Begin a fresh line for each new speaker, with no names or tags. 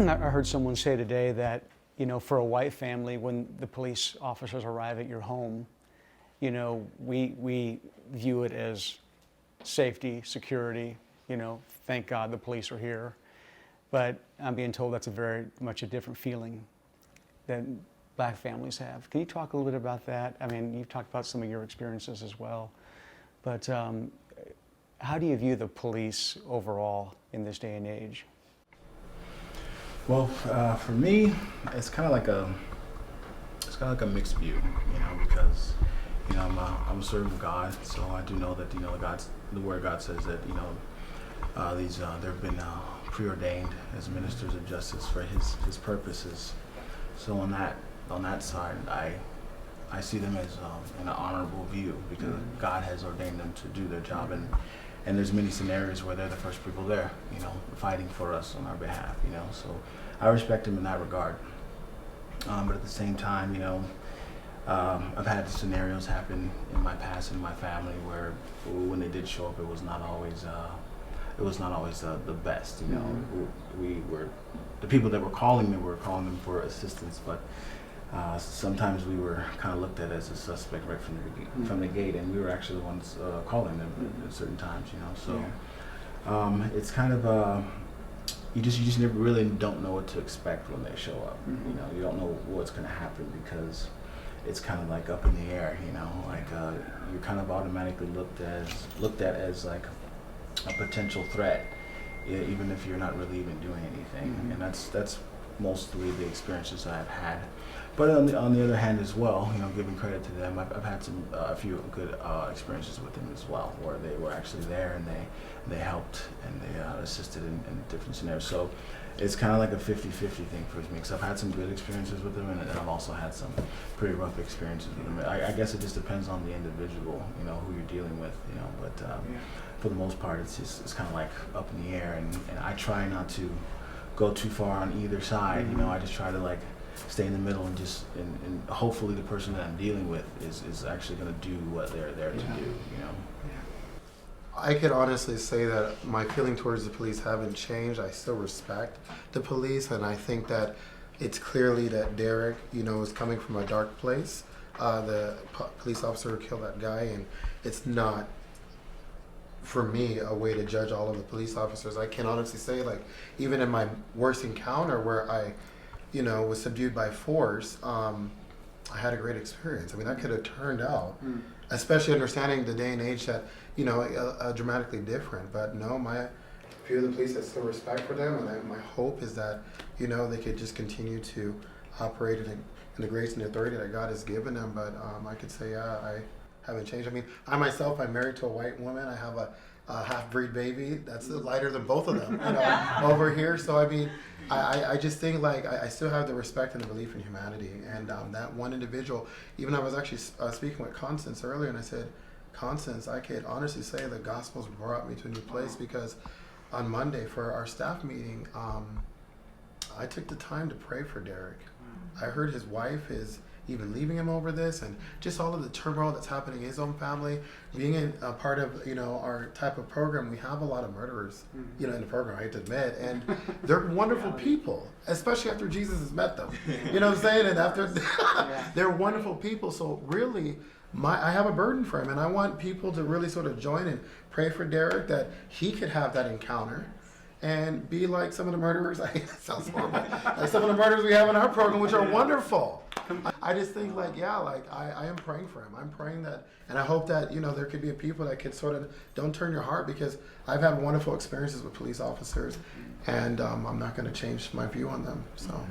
I heard someone say today that, for a white family, when the police officers arrive at your home, we view it as safety, security, thank God the police are here. But I'm being told that's a very much a different feeling than black families have. Can you talk a little bit about that? I mean, you've talked about some of your experiences as well, but how do you view the police overall in this day and age?
Well, for me, it's kind of like a mixed view, because I'm a servant of God, so I do know that the Word of God says that they've been preordained as ministers of justice for His purposes. So on that side, I see them as in an honorable view because God has ordained them to do their job, and there's many scenarios where they're the first people there, fighting for us on our behalf, So I respect them in that regard. But at the same time, I've had scenarios happen in my past in my family where when they did show up, it was not always the best. We were the people that were calling them for assistance, but sometimes we were kind of looked at as a suspect right from the gate, and we were actually the ones calling them at certain times. So it's kind of you just never really don't know what to expect when they show up. You don't know what's going to happen because it's kind of like up in the air. You're kind of automatically looked at as like a potential threat, even if you're not really even doing anything. And that's mostly the experiences I've had. But on the other hand as well, giving credit to them, I've had a few good experiences with them as well, where they were actually there and they helped and they assisted in different scenarios. So it's kind of like a 50-50 thing for me, because I've had some good experiences with them, and I've also had some pretty rough experiences with them. I guess it just depends on the individual, who you're dealing with, but for the most part, it's kind of like up in the air, and I try not to go too far on either side. I just try to stay in the middle and hopefully the person that I'm dealing with is actually going to do what they're there to do.
I could honestly say that my feeling towards the police haven't changed. I still respect the police, and I think that it's clearly that Derek, is coming from a dark place. The police officer who killed that guy, and it's not, for me, a way to judge all of the police officers. I can honestly say, even in my worst encounter where I, was subdued by force, I had a great experience. I mean, that could have turned out, especially understanding the day and age that, dramatically different. But no, my few of the police, I still respect for them, and my hope is that, they could just continue to operate in the grace and the authority that God has given them. But I could say, I haven't changed. I mean, I'm married to a white woman. I have a half-breed baby that's lighter than both of them, over here. So I mean, I just think I still have the respect and the belief in humanity. And that one individual, even I was actually speaking with Constance earlier, and I said, Constance, I could honestly say the gospel's brought me to a new place, because on Monday for our staff meeting, I took the time to pray for Derek. I heard his wife is even leaving him over this, and just all of the turmoil that's happening in his own family. Being in a part of our type of program, we have a lot of murderers in the program, I hate to admit, and they're wonderful people, especially after Jesus has met them. You know what I'm saying? And after they're wonderful people. So really, I have a burden for him, and I want people to really sort of join and pray for Derek, that he could have that encounter and be like some of the murderers. It sounds horrible. Like some of the murderers we have in our program, which are wonderful. I just think I am praying for him. I'm praying that, and I hope that there could be a people that could sort of don't turn your heart, because I've had wonderful experiences with police officers, and I'm not going to change my view on them. So.